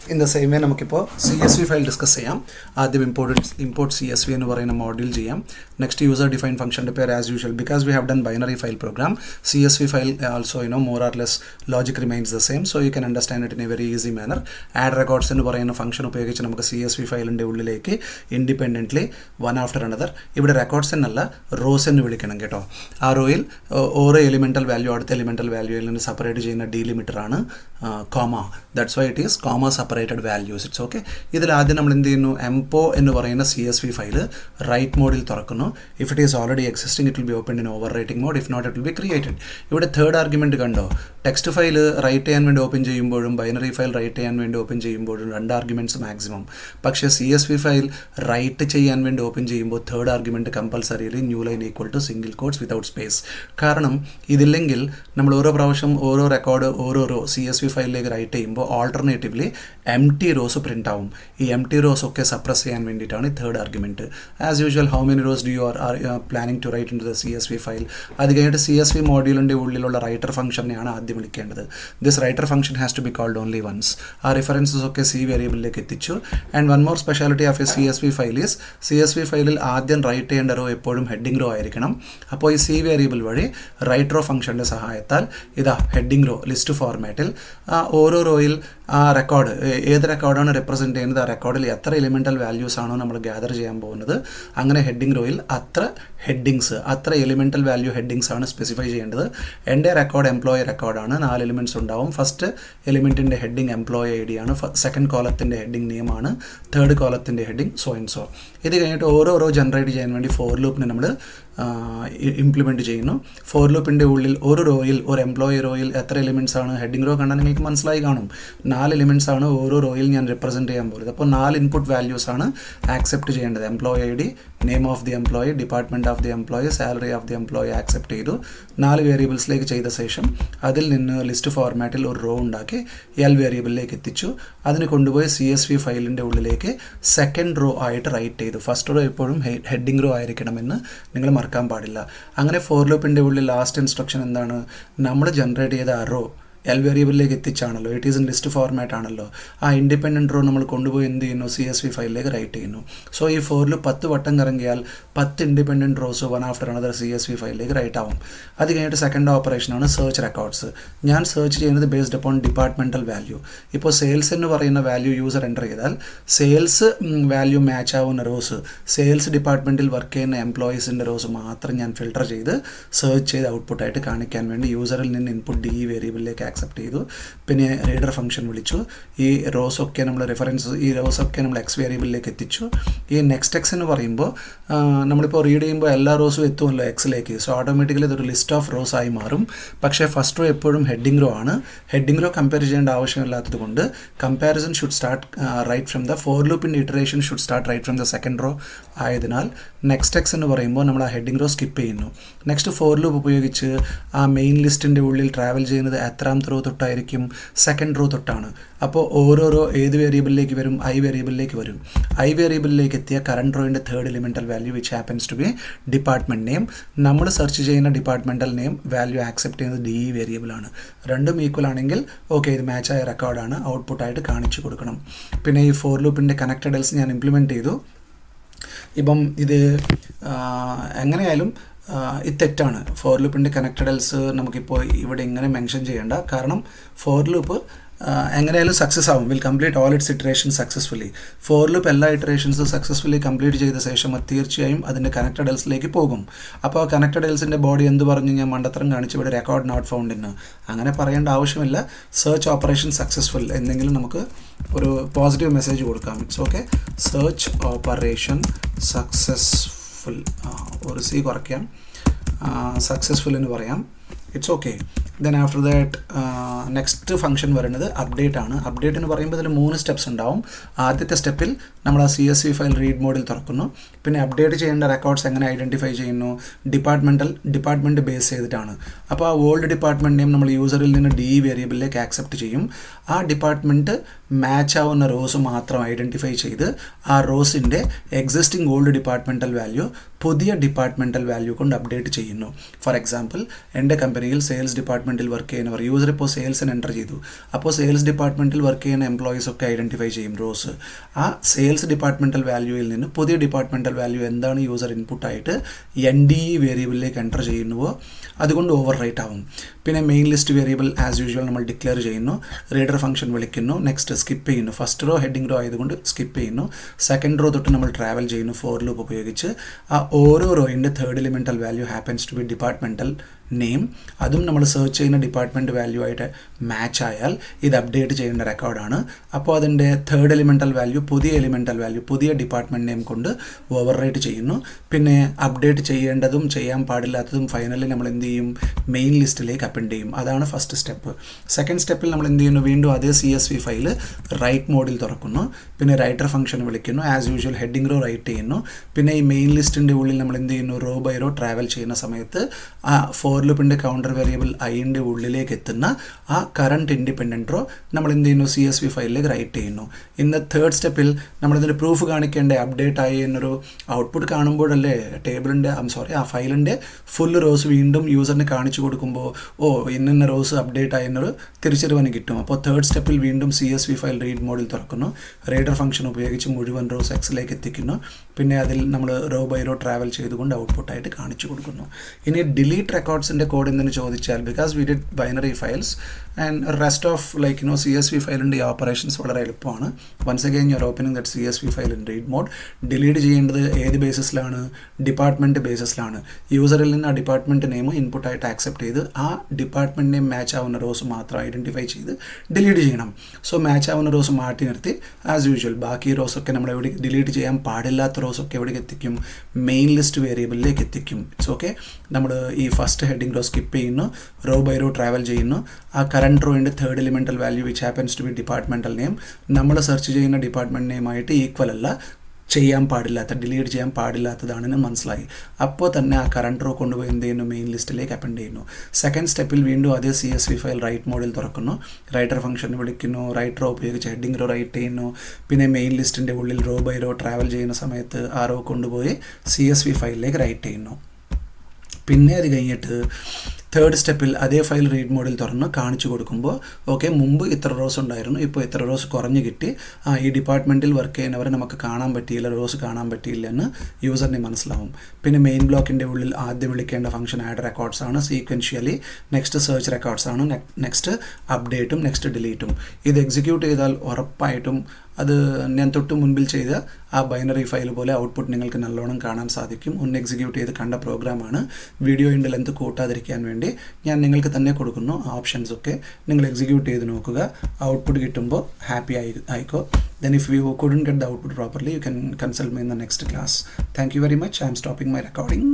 In the same way, നമുക്കിപ്പോൾ CSV file discuss ചെയ്യാം. ആദ്യം import CSV എന്ന് പറയുന്ന മോഡ്യൂൾ ചെയ്യാം. നെക്സ്റ്റ് യൂസർ ഡിഫൈൻഡ് ഫംഗ്ഷൻ്റെ പേര് as usual because we have done binary file program. CSV file also more or less logic remains the same, so you can understand it in a very easy manner. Add records എന്ന് പറയുന്ന function ഉപയോഗിച്ച് നമുക്ക് CSV ഫയലിൻ്റെ ഉള്ളിലേക്ക് independently one after another ഇവിടെ records എന്നല്ല rows എന്ന് വിളിക്കണം കേട്ടോ. ആ റോയിൽ ഓരോ എലിമെൻ്റൽ വാല്യൂ അടുത്ത എലിമെൻ്റൽ വാല്യൂയിൽ നിന്ന് സെപ്പറേറ്റ് ചെയ്യുന്ന ഡീലിമിറ്ററാണ് comma. That's why it is comma separated values. It's okay. ഇതിൽ ആദ്യം നമ്മൾ എന്ത് ചെയ്യുന്നു, എംപോ എന്ന് പറയുന്ന CSV ഫയൽ റൈറ്റ് മോഡിൽ തുറക്കുന്നു. If it is already existing it will be open in overwriting mode. If not it will be created. ഇവിടെ തേർഡ് ആർഗ്യുമെൻറ്റ് കണ്ടോ, ടെക്സ്റ്റ് ഫയൽ റൈറ്റ് ചെയ്യാൻ വേണ്ടി ഓപ്പൺ ചെയ്യുമ്പോഴും ബൈനറി ഫയൽ റൈറ്റ് ചെയ്യാൻ വേണ്ടി open ചെയ്യുമ്പോഴും രണ്ട് ആർഗ്യുമെൻറ്റ്സ് മാക്സിമം. പക്ഷേ CSV ഫയൽ റൈറ്റ് ചെയ്യാൻ വേണ്ടി ഓപ്പൺ ചെയ്യുമ്പോൾ third argument compulsorily new line equal to single quotes without space. കാരണം ഇതില്ലെങ്കിൽ നമ്മൾ ഓരോ പ്രാവശ്യം ഓരോ റെക്കോർഡ് ഓരോ CSV ഫയലിലേക്ക് റൈറ്റ് ചെയ്യുമ്പോൾ ഓൾട്ടർനേറ്റീവ്ലി empty rows പ്രിൻ്റ് ആവും. ഈ empty rows ഒക്കെ സപ്രസ് ചെയ്യാൻ വേണ്ടിയിട്ടാണ് ഈ third argument. As usual how many rows do you are planning to write in to the CSV file. അത് കഴിഞ്ഞിട്ട് CSV മോഡ്യൂളിൻ്റെ ഉള്ളിലുള്ള റൈറ്റർ ഫംഗ്ഷനെയാണ് ആദ്യം വിളിക്കേണ്ടത്. This writer function has to be called only once. ആ റിഫറൻസസ് ഒക്കെ C വേരിയബിളിലേക്ക് എത്തിച്ചു. And one more speciality of a CSV file is CSV ഫയലിൽ ആദ്യം റൈറ്റ് ചെയ്യേണ്ട റോ എപ്പോഴും ഹെഡിങ് റോ ആയിരിക്കണം. അപ്പോൾ ഈ C വേരിയബിൾ വഴി റൈറ്റ് റോ ഫംഗ്ഷൻ്റെ സഹായത്താൽ ഇതാ ഹെഡിങ് റോ ലിസ്റ്റ് ഫോർമാറ്റിൽ ഓരോ റോയിൽ ആ റെക്കോർഡ് ഏത് റെക്കോർഡാണ് റെപ്രസെൻറ്റ് ചെയ്യുന്നത്, ആ റെക്കോർഡിൽ എത്ര എലിമെൻ്റൽ വാല്യൂസ് ആണോ നമ്മൾ ഗ്യാദർ ചെയ്യാൻ പോകുന്നത്, അങ്ങനെ ഹെഡിങ് റോയിൽ അത്ര ഹെഡിങ്സ് അത്ര എലിമെൻ്റൽ വാല്യൂ ഹെഡിങ്സ് ആണ് സ്പെസിഫൈ ചെയ്യേണ്ടത്. എൻ്റെ റെക്കോർഡ് എംപ്ലോയി റെക്കോർഡാണ്. 4 എലിമെൻറ്റ്സ് ഉണ്ടാവും. ഫസ്റ്റ് എലിമെൻറ്റിൻ്റെ ഹെഡിങ് എംപ്ലോയി ID ആണ്, സെക്കൻഡ് കോളത്തിൻ്റെ ഹെഡിങ് നെയിമാണ്, തേർഡ് കോളത്തിൻ്റെ ഹെഡിങ് സോ ആൻഡ് സോ. ഇത് കഴിഞ്ഞിട്ട് ഓരോ റോ ജനറേറ്റ് ചെയ്യാൻ വേണ്ടി ഫോർ ലൂപ്പിനെ നമ്മൾ ഇംപ്ലിമെൻറ്റ് ചെയ്യുന്നു. ഫോർ ലൂപ്പിൻ്റെ ഉള്ളിൽ ഒരു റോയിൽ ഒരു എംപ്ലോയി റോയിൽ എത്ര എലിമെൻറ്റ്സ് ആണ്, ഹെഡിങ് റോ കണ്ടാൽ നിങ്ങൾക്ക് മനസ്സിലായി കാണും. 4 എലിമെൻറ്റ്സ് ആണ് ഓരോ റോയിൽ ഞാൻ റെപ്രസെൻറ്റ് ചെയ്യാൻ പോകുന്നത്. അപ്പോൾ 4 ഇൻപുട്ട് വാല്യൂസ് ആണ് ആക്സെപ്റ്റ് ചെയ്യേണ്ടത്. Employee ID, name of the employee, department of the employee, salary of the employee accept ചെയ്തു. 4 വേരിയബിൾസിലേക്ക് ചെയ്ത ശേഷം അതിൽ നിന്ന് ലിസ്റ്റ് ഫോർമാറ്റിൽ ഒരു റോ ഉണ്ടാക്കി L വേരിയബിളിലേക്ക് എത്തിച്ചു. അതിന് കൊണ്ടുപോയി CSV ഫയലിൻ്റെ ഉള്ളിലേക്ക് സെക്കൻഡ് റോ ആയിട്ട് റൈറ്റ് ചെയ്തു. ഫസ്റ്റ് റോ എപ്പോഴും ഹെഡിങ് റോ ആയിരിക്കണമെന്ന് നിങ്ങൾ മറക്കാൻ പാടില്ല. അങ്ങനെ ഫോർ ലൂപ്പിൻ്റെ ഉള്ളിൽ ലാസ്റ്റ് ഇൻസ്ട്രക്ഷൻ എന്താണ്, നമ്മൾ ജനറേറ്റ് ചെയ്ത ആ റോ L വേരിയബിളിലേക്ക് എത്തിച്ചാണല്ലോ, it is in list format ആണല്ലോ, ആ ഇൻഡിപെൻഡൻറ്റ് റോ നമ്മൾ കൊണ്ടുപോയി എന്ത് ചെയ്യുന്നു, CSV ഫയലിലേക്ക് റൈറ്റ് ചെയ്യുന്നു. സോ ഈ ഫോറിൽ 10 വട്ടം കറങ്ങിയാൽ 10 independent rose one after another CSV ഫയലിലേക്ക് റൈറ്റ് ആവും. അത് കഴിഞ്ഞിട്ട് സെക്കൻഡ് ഓപ്പറേഷനാണ് സെർച്ച് റെക്കോർഡ്സ്. ഞാൻ സെർച്ച് ചെയ്യുന്നത് ബേസ്ഡ് അപ്പോൺ ഡിപ്പാർട്ട്മെൻറ്റൽ വാല്യൂ. ഇപ്പോൾ സെയിൽസ് എന്ന് പറയുന്ന വാല്യൂ യൂസർ എൻ്റർ ചെയ്താൽ സെയിൽസ് വാല്യൂ മാച്ച് ആവുന്ന റോസ്, സെയിൽസ് ഡിപ്പാർട്ട്മെൻറ്റിൽ വർക്ക് ചെയ്യുന്ന എംപ്ലോയീസിൻ്റെ റോസ് മാത്രം ഞാൻ ഫിൽട്ടർ ചെയ്ത് സെർച്ച് ചെയ്ത് ഔട്ട്പുട്ടായിട്ട് കാണിക്കാൻ വേണ്ടി യൂസറിൽ നിന്ന് ഇൻപുട്ട് D വേരിയബിളിലേക്ക് ആക്സെപ്റ്റ് ചെയ്തു. പിന്നെ റീഡർ ഫംഗ്ഷൻ വിളിച്ചു. ഈ റോസൊക്കെ നമ്മൾ റെഫറൻസ് ഈ റോസൊക്കെ നമ്മൾ X വേരിയബിളിലേക്ക് എത്തിച്ചു. ഈ നെക്സ്റ്റ് X എന്ന് പറയുമ്പോൾ നമ്മളിപ്പോൾ റീഡ് ചെയ്യുമ്പോൾ എല്ലാ റോസും എത്തുമല്ലോ Xലേക്ക്. സോ ഓട്ടോമാറ്റിക്കലി ഇതൊരു ലിസ്റ്റ് ഓഫ് റോസ് ആയി മാറും. പക്ഷേ ഫസ്റ്റ് റോ എപ്പോഴും ഹെഡിങ് റോ ആണ്. ഹെഡിങ് റോ കമ്പയർ ചെയ്യേണ്ട ആവശ്യമില്ലാത്തത് കൊണ്ട് comparison should start right from the for ലൂപ്പിൻ്റെ iteration should start right from the second row ആയതിനാൽ നെക്സ്റ്റ് X എന്ന് പറയുമ്പോൾ നമ്മൾ ആ ഹെഡിങ് റോ സ്കിപ്പ് ചെയ്യുന്നു. നെക്സ്റ്റ് ഫോർ ലൂപ്പ് ഉപയോഗിച്ച് ആ മെയിൻ ലിസ്റ്റിൻ്റെ ഉള്ളിൽ ട്രാവൽ ചെയ്യുന്നത് എത്രാമത്തെ റോ തൊട്ടായിരിക്കും, സെക്കൻഡ് റോ തൊട്ടാണ്. അപ്പോൾ ഓരോ റോ ഏത് വേരിയബിളിലേക്ക് വരും, I വേരിയബിളിലേക്ക് വരും. I വേരിയബിളിലേക്ക് എത്തിയ കറണ്ട് റോയിൻ്റെ third elemental value which happens to be department name. നമ്മൾ സെർച്ച് ചെയ്യുന്ന ഡിപ്പാർട്ട്മെൻറ്റൽ നെയിം വാല്യൂ ആക്സെപ്റ്റ് ചെയ്യുന്നത് D വേരിയബിളാണ്. രണ്ടും ഈക്വൽ ആണെങ്കിൽ ഓക്കെ ഇത് മാച്ചായ റെക്കോർഡാണ്, ഔട്ട്പുട്ടായിട്ട് കാണിച്ചു കൊടുക്കണം. പിന്നെ ഈ ഫോർ ലൂപ്പിൻ്റെ കണക്റ്റഡ് എൽസ് ഞാൻ ഇംപ്ലിമെൻറ്റ് ചെയ്തു. ഇപ്പം ഇത് എങ്ങനെയായാലും ഇത് തെറ്റാണ്. ഫോർ ലൂപ്പിൻ്റെ കണക്റ്റഡ് എൽസ് നമുക്കിപ്പോൾ ഇവിടെ ഇങ്ങനെ മെൻഷൻ ചെയ്യേണ്ട. കാരണം ഫോർ ലൂപ്പ് എങ്ങനെയായാലും സക്സസ് ആവും, will complete all it's iteration successfully. For loop എല്ലാ ഇറ്ററേഷൻസും സക്സസ്ഫുള്ളി കംപ്ലീറ്റ് ചെയ്ത ശേഷം അത് തീർച്ചയായും അതിൻ്റെ കണക്റ്റഡ് എൽസിലേക്ക് പോകും. അപ്പോൾ ആ കണക്റ്റഡ് എൽസിൻ്റെ ബോഡി എന്ത് പറഞ്ഞു, ഞാൻ മണ്ടത്തരം കാണിച്ചു ഇവിടെ റെക്കോർഡ് നോട്ട് ഫൗണ്ട് എന്ന് അങ്ങനെ പറയേണ്ട ആവശ്യമില്ല. സെർച്ച് ഓപ്പറേഷൻ സക്സസ്ഫുൾ എന്നെങ്കിലും നമുക്ക് ഒരു പോസിറ്റീവ് മെസ്സേജ് കൊടുക്കാം. It's okay. Search operation successful, ഒരു C കുറയ്ക്കാം, സക്സസ്ഫുൾ എന്ന് പറയാം. It's okay. Then after that next function വരുന്നത് അപ്ഡേറ്റ് ആണ്. അപ്ഡേറ്റ് എന്ന് പറയുമ്പോൾ ഇതിൽ 3 സ്റ്റെപ്സ് ഉണ്ടാവും. ആദ്യത്തെ സ്റ്റെപ്പിൽ നമ്മൾ ആ CSV ഫയൽ റീഡ് മോഡിൽ തുറക്കുന്നു. പിന്നെ അപ്ഡേറ്റ് ചെയ്യേണ്ട റെക്കോർഡ്സ് എങ്ങനെ ഐഡൻറ്റിഫൈ ചെയ്യുന്നു, ഡിപ്പാർട്ട്മെൻറ്റ് ബേസ് ചെയ്തിട്ടാണ്. അപ്പോൾ ആ ഓൾഡ് ഡിപ്പാർട്ട്മെൻറ്റ് നെയിം നമ്മൾ യൂസറിൽ നിന്ന് D വേരിയബിളിലേക്ക് ആക്സെപ്റ്റ് ചെയ്യും. ആ ഡിപ്പാർട്ട്മെൻറ്റ് മാച്ച് ആവുന്ന റോസ് മാത്രം ഐഡൻറ്റിഫൈ ചെയ്ത് ആ റോസിൻ്റെ എക്സിസ്റ്റിംഗ് ഓൾഡ് ഡിപ്പാർട്ട്മെൻറ്റൽ വാല്യൂ പുതിയ ഡിപ്പാർട്ട്മെൻറ്റൽ വാല്യൂ കൊണ്ട് അപ്ഡേറ്റ് ചെയ്യുന്നു. ഫോർ എക്സാമ്പിൾ, എൻ്റെ കമ്പനിയിൽ സെയിൽസ് ഡിപ്പാർട്ട്മെൻറ്റിൽ വർക്ക് ചെയ്യുന്നവർ, യൂസർ ഇപ്പോൾ സെയിൽസിന് എൻ്റർ ചെയ്തു. അപ്പോൾ സെയിൽസ് ഡിപ്പാർട്ട്മെൻറ്റിൽ വർക്ക് ചെയ്യുന്ന എംപ്ലോയീസ് ഒക്കെ ഐഡൻറ്റിഫൈ ചെയ്യും റോസ്. ആ സെയിൽസ് ഡിപ്പാർട്ട്മെൻറ്റൽ വാല്യൂയിൽ നിന്ന് പുതിയ ഡിപ്പാർട്ട്മെൻറ്റൽ വാല്യൂ എന്താണ് യൂസർ ഇൻപുട്ടായിട്ട് NDE വേരിയബിളിലേക്ക് എൻ്റർ ചെയ്യുന്നുവോ അതുകൊണ്ട് ഓവർ റൈറ്റ് ആവും. പിന്നെ main list variable as usual നമ്മൾ ഡിക്ലെയർ ചെയ്യുന്നു, റീഡർ ഫംഗ്ഷൻ വിളിക്കുന്നു, നെക്സ്റ്റ് സ്കിപ്പ് ചെയ്യുന്നു. ഫസ്റ്റ് റോ ഹെഡിങ് റോ ആയതുകൊണ്ട് സ്കിപ്പ് ചെയ്യുന്നു. സെക്കൻഡ് റോ തൊട്ട് നമ്മൾ ട്രാവൽ ചെയ്യുന്നു ഫോർ ലൂപ്പ് ഉപയോഗിച്ച്. ആ ഓരോ റോയിൻ്റെ third elemental value happens to be departmental name. അതും നമ്മൾ സെർച്ച് ചെയ്യുന്ന ഡിപ്പാർട്ട്മെൻറ്റ് വാല്യൂ ആയിട്ട് മാച്ച് ആയാൽ ഇത് അപ്ഡേറ്റ് ചെയ്യേണ്ട റെക്കോർഡാണ്. അപ്പോൾ അതിൻ്റെ തേർഡ് എലിമെൻ്റൽ വാല്യൂ പുതിയ എലിമെൻ്റൽ വാല്യൂ പുതിയ ഡിപ്പാർട്ട്മെൻറ്റ് നെയിം കൊണ്ട് ഓവർ റൈറ്റ് ചെയ്യുന്നു. പിന്നെ അപ്ഡേറ്റ് ചെയ്യേണ്ടതും ചെയ്യാൻ പാടില്ലാത്തതും ഫൈനലി നമ്മൾ എന്ത് ചെയ്യും, മെയിൻ ലിസ്റ്റിലേക്ക് അപ്പെൻഡ് ചെയ്യും. അതാണ് ഫസ്റ്റ് സ്റ്റെപ്പ്. സെക്കൻഡ് സ്റ്റെപ്പിൽ നമ്മൾ എന്ത് ചെയ്യുന്നു, വീണ്ടും അതേ CSV ഫയൽ റൈറ്റ് മോഡിൽ തുറക്കുന്നു. പിന്നെ റൈറ്റർ ഫംഗ്ഷൻ വിളിക്കുന്നു, as usual heading row write ചെയ്യുന്നു. പിന്നെ ഈ മെയിൻ ലിസ്റ്റിൻ്റെ ഉള്ളിൽ നമ്മൾ എന്ത് ചെയ്യുന്നു, റോ ബൈ റോ ട്രാവൽ ചെയ്യുന്ന സമയത്ത് ആ ഫോർ ലൂപ്പിൻ്റെ കൗണ്ടർ വേരിയബിൾ ഐൻ്റെ ഉള്ളിലേക്ക് എത്തുന്ന ആ കറണ്ട് ഇൻഡിപെൻഡൻറ്റ് റോ നമ്മൾ എന്ത് ചെയ്യുന്നു, CSV ഫയലിലേക്ക് റൈറ്റ് ചെയ്യുന്നു. ഇന്ന് തേർഡ് സ്റ്റെപ്പിൽ നമ്മളിതിൻ്റെ പ്രൂഫ് കാണിക്കേണ്ട അപ്ഡേറ്റ് ആയി എന്നൊരു ഔട്ട്പുട്ട് കാണുമ്പോഴല്ലേ ടേബിളിൻ്റെ ആ ഫയലിൻ്റെ ഫുൾ റോസ് വീണ്ടും യൂസറിന് കാണിച്ചു കൊടുക്കുമ്പോൾ ഇന്ന റോസ് അപ്ഡേറ്റ് ആയി എന്നൊരു തിരിച്ചറിവന് കിട്ടും. അപ്പോൾ തേർഡ് സ്റ്റെപ്പിൽ വീണ്ടും CSV ഫയൽ റീഡ് മോഡിൽ തുറക്കുന്നു, റീഡർ ഫംഗ്ഷൻ ഉപയോഗിച്ച് മുഴുവൻ റോസ് എക്സിലേക്ക് എത്തിക്കുന്നു. പിന്നെ അതിൽ നമ്മൾ റോ ബൈ റോ ട്രാവൽ ചെയ്തുകൊണ്ട് ഔട്ട്പുട്ടായിട്ട് കാണിച്ചു കൊടുക്കുന്നു. ഇനി ഡിലീറ്റ് റെക്കോർഡ്സിൻ്റെ കോഡ് എന്തെന്ന് ചോദിച്ചാൽ, because we did binary files and rest of CSV ഫയലിൻ്റെ ഈ ഓപ്പറേഷൻസ് വളരെ എളുപ്പമാണ്. Once again you are opening that CSV file in read mode. Delete ചെയ്യേണ്ടത് ഏത് ബേസിസിലാണ്, ഡിപ്പാർട്ട്മെൻറ്റ് ബേസിസിലാണ്. യൂസറിൽ നിന്ന് ആ ഡിപ്പാർട്ട്മെൻറ്റ് നെയിം ഇൻപുട്ടായിട്ട് ആക്സെപ്റ്റ് ചെയ്ത് ആ ഡിപ്പാർട്ട്മെൻറ്റ് നെയിം മാച്ച് ആവുന്ന റോസ് മാത്രം ഐഡൻറ്റിഫൈ ചെയ്ത് ഡിലീറ്റ് ചെയ്യണം. സോ മാച്ച് ആവുന്ന റോസ് മാറ്റി നിർത്തി ആസ് യൂഷ്വൽ ബാക്കി റോസൊക്കെ നമ്മൾ എവിടെ ഡിലീറ്റ് ചെയ്യാൻ പാടില്ലാത്ത റോസൊക്കെ എവിടേക്ക് എത്തിക്കും, മെയിൻ ലിസ്റ്റ് വേരിയബിളിലേക്ക് എത്തിക്കും. It's okay. നമ്മൾ ഈ ഫസ്റ്റ് ഹെഡിങ് റോ സ്കിപ്പ് ചെയ്യുന്നു, റോ ബൈ റോ ട്രാവൽ ചെയ്യുന്നു. ആ കറണ്ട് റോയിൻ്റെ third elemental value which happens to be departmental name നമ്മൾ സെർച്ച് ചെയ്യുന്ന ഡിപ്പാർട്ട്മെൻറ്റ് നെയിമായിട്ട് ഈക്വൽ അല്ല, ചെയ്യാൻ പാടില്ലാത്ത, ഡിലീറ്റ് ചെയ്യാൻ പാടില്ലാത്തതാണെന്ന് മനസ്സിലായി. അപ്പോൾ തന്നെ ആ കറണ്ട് റോ കൊണ്ടുപോയി എന്ത് ചെയ്യുന്നു, മെയിൻ ലിസ്റ്റിലേക്ക് അപ്പെൻഡ് ചെയ്യുന്നു. സെക്കൻഡ് സ്റ്റെപ്പിൽ വീണ്ടും അതേ CSV ഫയൽ റൈറ്റ് മോഡിൽ തുറക്കുന്നു, റൈറ്റർ ഫംഗ്ഷൻ വിളിക്കുന്നു, റൈറ്റ് റോ ഉപയോഗിച്ച് ഹെഡിങ് റോ റൈറ്റ് ചെയ്യുന്നു. പിന്നെ മെയിൻ ലിസ്റ്റിൻ്റെ ഉള്ളിൽ റോ ബൈ റോ ട്രാവൽ ചെയ്യുന്ന സമയത്ത് ആ റോ കൊണ്ടുപോയി CSV ഫയലിലേക്ക് റൈറ്റ് ചെയ്യുന്നു. പിന്നെ അത് കഴിഞ്ഞിട്ട് തേർഡ് സ്റ്റെപ്പിൽ അതേ ഫയൽ റീഡ് മോഡിൽ തുറന്ന് കാണിച്ചു കൊടുക്കുമ്പോൾ മുമ്പ് ഇത്ര റോസ് ഉണ്ടായിരുന്നു, ഇപ്പോൾ ഇത്ര റോസ് കുറഞ്ഞു കിട്ടി, ഈ ഡിപ്പാർട്ട്മെൻറ്റിൽ വർക്ക് ചെയ്യുന്നവരെ നമുക്ക് കാണാൻ പറ്റിയില്ല, റോസ് കാണാൻ പറ്റിയില്ല എന്ന് യൂസറിന് മനസ്സിലാവും. പിന്നെ മെയിൻ ബ്ലോക്കിൻ്റെ ഉള്ളിൽ ആദ്യം വിളിക്കേണ്ട ഫംഗ്ഷൻ ആഡ് റെക്കോർഡ്സ് ആണ്, സീക്വൻഷ്യലി. നെക്സ്റ്റ് സെർച്ച് റെക്കോർഡ്സ് ആണ്, നെക്സ്റ്റ് അപ്ഡേറ്റും നെക്സ്റ്റ് ഡിലീറ്റും. ഇത് എക്സിക്യൂട്ട് ചെയ്താൽ ഉറപ്പായിട്ടും അത് ഞാൻ തൊട്ട് മുൻപിൽ ചെയ്ത ആ ബൈനറി ഫയൽ പോലെ ഔട്ട്പുട്ട് നിങ്ങൾക്ക് നല്ലോണം കാണാൻ സാധിക്കും. ഒന്ന് എക്സിക്യൂട്ട് ചെയ്ത് കണ്ട പ്രോഗ്രാമാണ്. വീഡിയോയുടെ ലെന്ത് കൂട്ടാതിരിക്കാൻ വേണ്ടി ഞാൻ നിങ്ങൾക്ക് തന്നെ കൊടുക്കുന്നു ഓപ്ഷൻസ് ഒക്കെ. നിങ്ങൾ എക്സിക്യൂട്ട് ചെയ്ത് നോക്കുക, ഔട്ട്പുട്ട് കിട്ടുമ്പോൾ ഹാപ്പി ആയിക്കോ. Then if you couldn't get the output properly, you can consult me in the next class. Thank you very much. I am stopping my recording.